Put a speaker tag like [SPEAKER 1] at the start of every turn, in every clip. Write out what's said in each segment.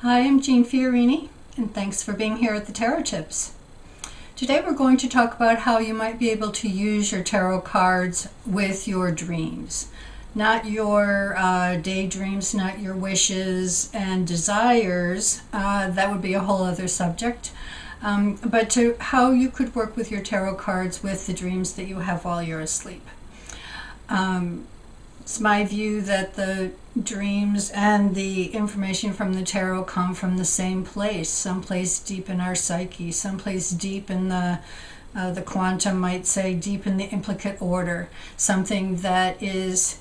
[SPEAKER 1] Hi, I'm Jeanne Fiorini, and thanks for being here at the Tarot Tips. Today we're going to talk about how you might be able to use your tarot cards with your dreams. Not your daydreams, not your wishes and desires. That would be a whole other subject. But to how you could work with your tarot cards with the dreams that you have while you're asleep. It's my view that the dreams and the information from the tarot come from the same place, someplace deep in our psyche, someplace deep in the quantum might say, deep in the implicate order, something that is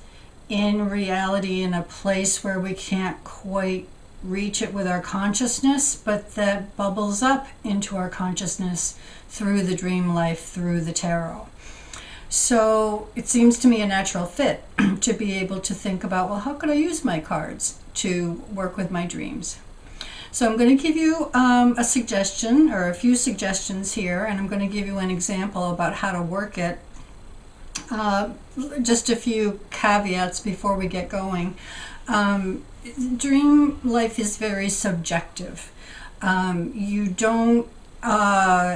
[SPEAKER 1] in reality in a place where we can't quite reach it with our consciousness, but that bubbles up into our consciousness through the dream life, through the tarot. So it seems to me a natural fit to be able to think about, well, how could I use my cards to work with my dreams? So I'm going to give you a suggestion or a few suggestions here, and I'm going to give you an example about how to work it. Just a few caveats before we get going. Dream life is very subjective. You don't, no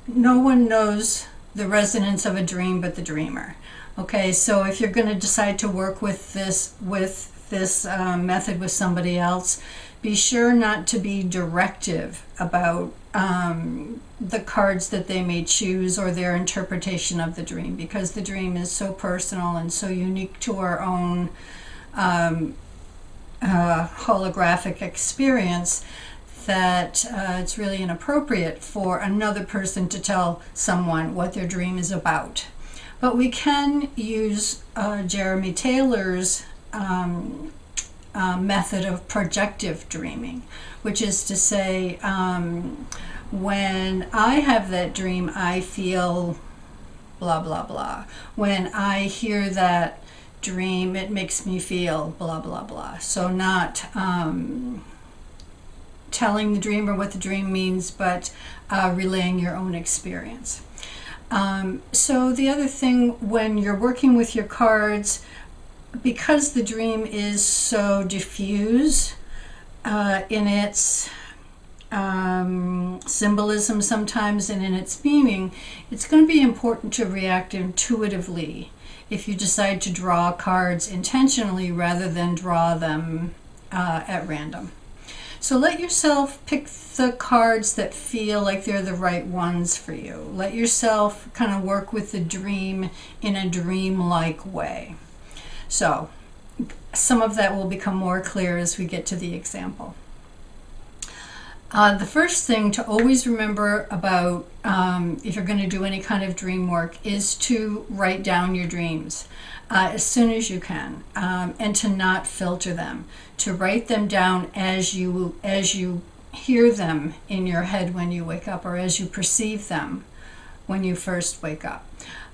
[SPEAKER 1] one knows the resonance of a dream but the dreamer. Okay, so if you're going to decide to work with this method with somebody else, be sure not to be directive about the cards that they may choose or their interpretation of the dream, because the dream is so personal and so unique to our own holographic experience that it's really inappropriate for another person to tell someone what their dream is about. But we can use Jeremy Taylor's method of projective dreaming, which is to say, when I have that dream, I feel blah, blah, blah. When I hear that dream, it makes me feel blah, blah, blah. So not telling the dreamer what the dream means, but relaying your own experience. So the other thing, when you're working with your cards, because the dream is so diffuse in its symbolism sometimes and in its meaning, it's going to be important to react intuitively if you decide to draw cards intentionally rather than draw them at random. So let yourself pick the cards that feel like they're the right ones for you. Let yourself kind of work with the dream in a dream-like way. So some of that will become more clear as we get to the example. The first thing to always remember about if you're going to do any kind of dream work is to write down your dreams as soon as you can, and to not filter them, to write them down as you hear them in your head when you wake up, or as you perceive them when you first wake up.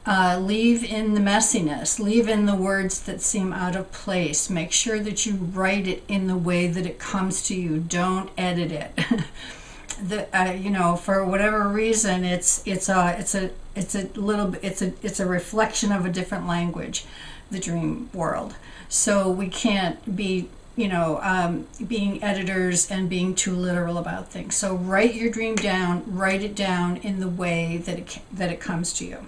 [SPEAKER 1] Leave in the messiness, leave in the words that seem out of place. Make sure that you write it in the way that it comes to you. Don't edit it. For whatever reason, it's a reflection of a different language, the dream world. So we can't be being editors and being too literal about things. So write your dream down, write it down in the way that it comes to you.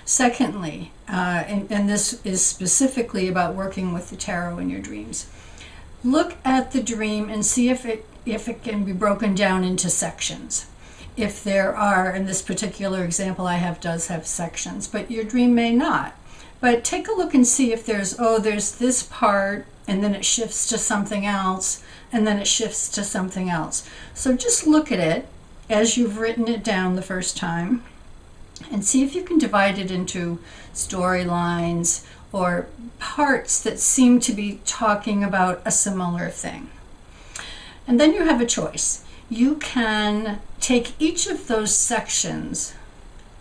[SPEAKER 1] Secondly, and this is specifically about working with the tarot in your dreams, look at the dream and see if it can be broken down into sections. If there are, in this particular example I have does have sections, but your dream may not. But take a look and see if there's this part, and then it shifts to something else, and then it shifts to something else. So just look at it as you've written it down the first time, and see if you can divide it into storylines or parts that seem to be talking about a similar thing. And then you have a choice. You can take each of those sections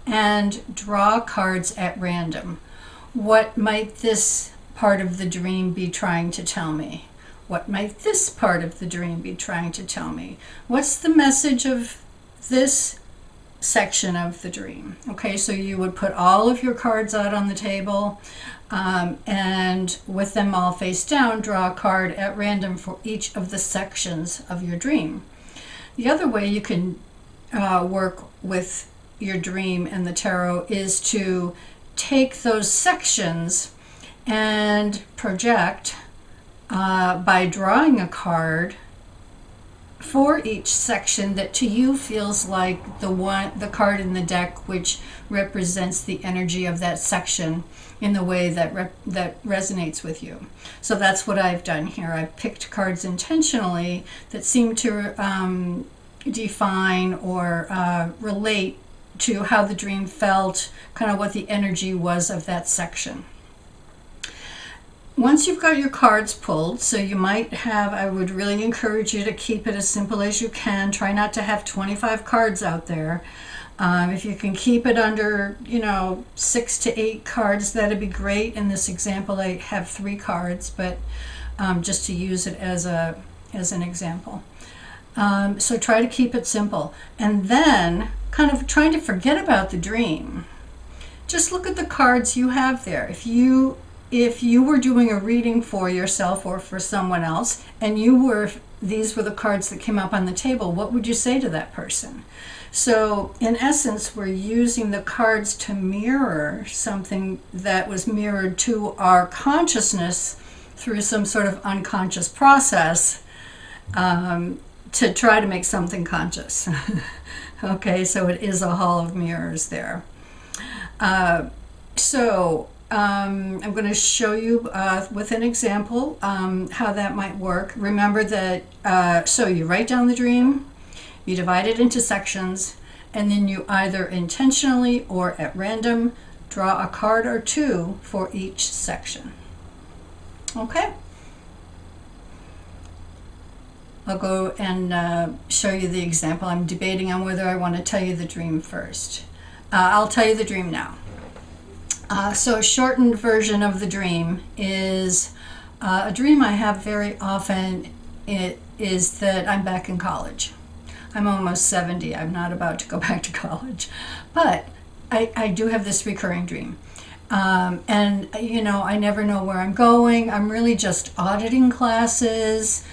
[SPEAKER 1] and draw cards at random. What might this part of the dream be trying to tell me? What might this part of the dream be trying to tell me? What's the message of this section of the dream. Okay, so you would put all of your cards out on the table, and with them all face down, draw a card at random for each of the sections of your dream. The other way you can work with your dream and the tarot is to take those sections and project by drawing a card for each section that to you feels like the card in the deck which represents the energy of that section in the way that that resonates with you. So that's what I've done here. I've picked cards intentionally that seem to define or relate to how the dream felt, kind of what the energy was of that section. Once you've got your cards pulled, so you might have, I would really encourage you to keep it as simple as you can. Try not to have 25 cards out there. If you can keep it under, 6 to 8 cards, that'd be great. In this example, I have 3 cards, but just to use it as an example. So try to keep it simple. And then, kind of trying to forget about the dream. Just look at the cards you have there. If you were doing a reading for yourself or for someone else, and these were the cards that came up on the table, what would you say to that person? So in essence, we're using the cards to mirror something that was mirrored to our consciousness through some sort of unconscious process, to try to make something conscious. Okay, so it is a hall of mirrors there. I'm going to show you with an example how that might work. Remember that, so you write down the dream, you divide it into sections, and then you either intentionally or at random draw a card or 2 for each section. Okay? I'll go and show you the example. I'm debating on whether I want to tell you the dream first. I'll tell you the dream now. So a shortened version of the dream is a dream I have very often. It is that I'm back in college. I'm almost 70. I'm not about to go back to college. But I do have this recurring dream. And, I never know where I'm going. I'm really just auditing classes.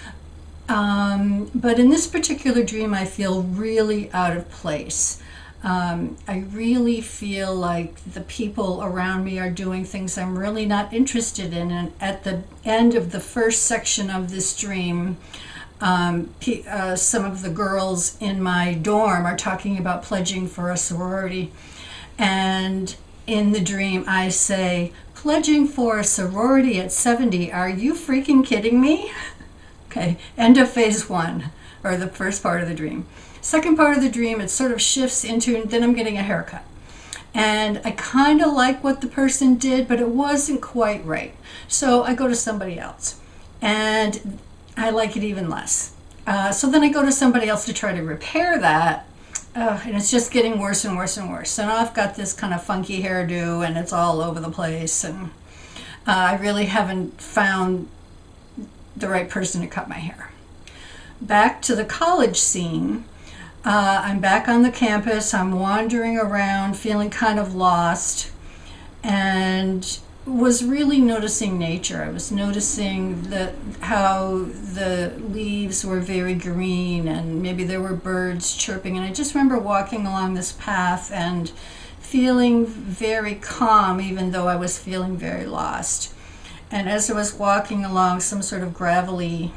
[SPEAKER 1] But in this particular dream, I feel really out of place. I really feel like the people around me are doing things I'm really not interested in. And at the end of the first section of this dream, some of the girls in my dorm are talking about pledging for a sorority. And in the dream, I say, "Pledging for a sorority at 70, are you freaking kidding me?" Okay, end of phase 1, or the first part of the dream. Second part of the dream, it sort of shifts into, then I'm getting a haircut. And I kind of like what the person did, but it wasn't quite right. So I go to somebody else, and I like it even less. So then I go to somebody else to try to repair that, and it's just getting worse and worse and worse. So now I've got this kind of funky hairdo, and it's all over the place, and I really haven't found the right person to cut my hair. Back to the college scene. I'm back on the campus. I'm wandering around, feeling kind of lost, and was really noticing nature. I was noticing how the leaves were very green, and maybe there were birds chirping. And I just remember walking along this path and feeling very calm, even though I was feeling very lost. And as I was walking along some sort of gravelly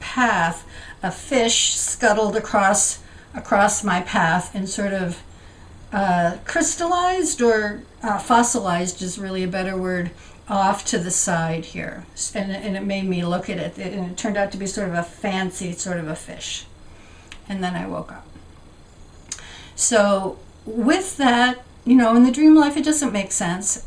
[SPEAKER 1] path, a fish scuttled across my path and sort of crystallized, or fossilized is really a better word, off to the side here. And it made me look at it, and it turned out to be sort of a fancy sort of a fish. And then I woke up. So with that, in the dream life, it doesn't make sense.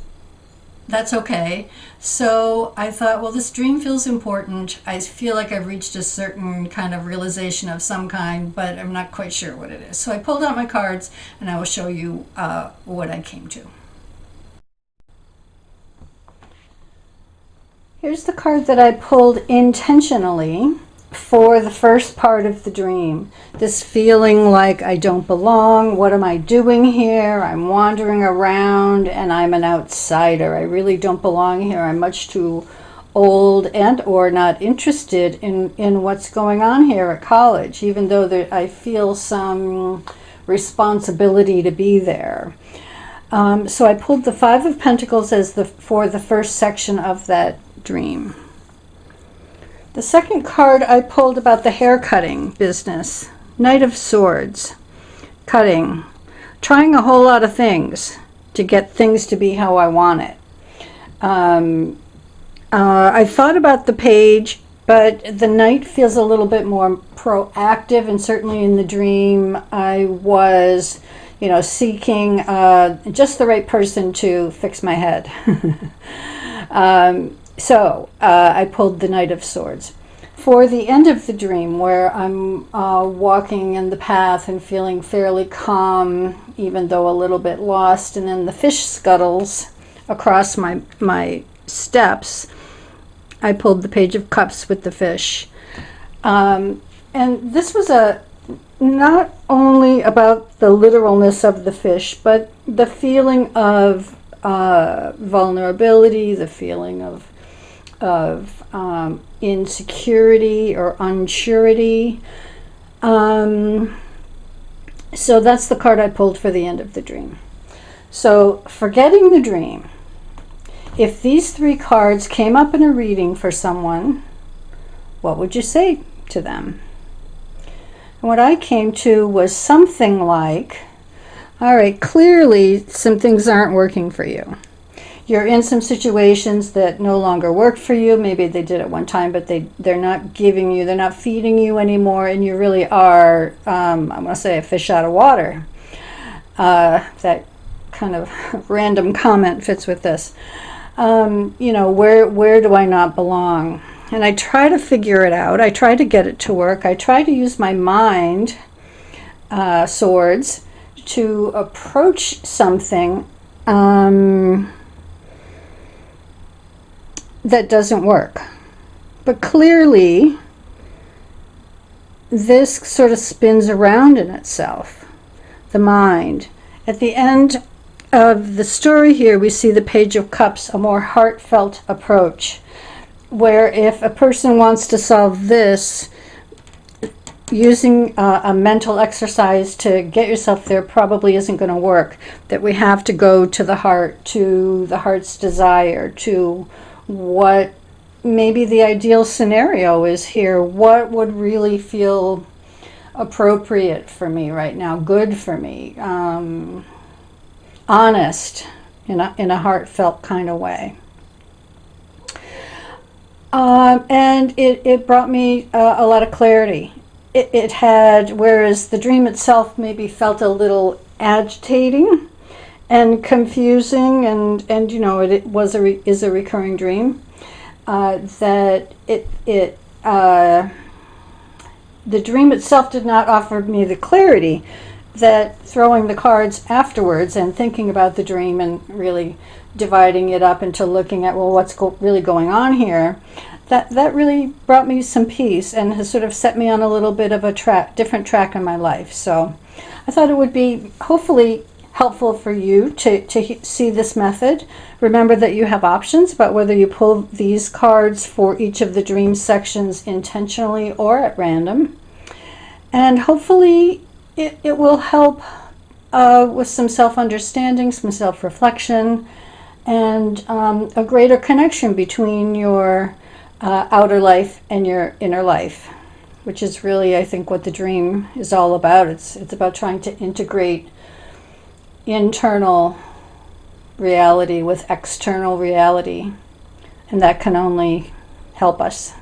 [SPEAKER 1] That's okay. So I thought, well, this dream feels important. I feel like I've reached a certain kind of realization of some kind, but I'm not quite sure what it is. So I pulled out my cards, and I will show you what I came to. Here's the card that I pulled intentionally for the first part of the dream, this feeling like I don't belong, what am I doing here? I'm wandering around and I'm an outsider. I really don't belong here. I'm much too old and or not interested in what's going on here at college, even though I feel some responsibility to be there. So I pulled the Five of Pentacles as for the first section of that dream. The second card I pulled about the hair cutting business. Knight of Swords. Cutting. Trying a whole lot of things to get things to be how I want it. I thought about the page, but the Knight feels a little bit more proactive, and certainly in the dream I was, seeking just the right person to fix my head. So I pulled the Knight of Swords. For the end of the dream, where I'm walking in the path and feeling fairly calm, even though a little bit lost, and then the fish scuttles across my steps, I pulled the Page of Cups with the fish. And this was not only about the literalness of the fish, but the feeling of vulnerability, the feeling of insecurity or unsurety. So that's the card I pulled for the end of the dream. So forgetting the dream, if these three cards came up in a reading for someone, what would you say to them? And what I came to was something like, all right, clearly some things aren't working for you. You're in some situations that no longer work for you. Maybe they did at one time, but they're not they're not feeding you anymore, and you really are, I'm going to say, a fish out of water. That kind of random comment fits with this. Where do I not belong? And I try to figure it out. I try to get it to work. I try to use my mind, swords, to approach something that doesn't work. But clearly, this sort of spins around in itself, the mind. At the end of the story here, we see the Page of Cups, a more heartfelt approach, where if a person wants to solve this, using a mental exercise to get yourself there probably isn't going to work. That we have to go to the heart, to the heart's desire, to what maybe the ideal scenario is here. What would really feel appropriate for me right now, good for me, honest in a heartfelt kind of way. And it brought me a lot of clarity. It had, whereas the dream itself maybe felt a little agitating and confusing, and it is a recurring dream. That the dream itself did not offer me the clarity that throwing the cards afterwards and thinking about the dream and really dividing it up into looking at, well, what's really going on here, that really brought me some peace and has sort of set me on a little bit of a different track in my life. So I thought it would be hopefully helpful for you to see this method. Remember that you have options about whether you pull these cards for each of the dream sections intentionally or at random. And hopefully it will help with some self-understanding, some self-reflection, and a greater connection between your outer life and your inner life, which is really, I think, what the dream is all about. It's about trying to integrate internal reality with external reality, and that can only help us.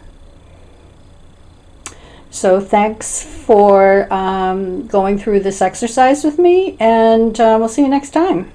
[SPEAKER 1] So thanks for going through this exercise with me, and we'll see you next time.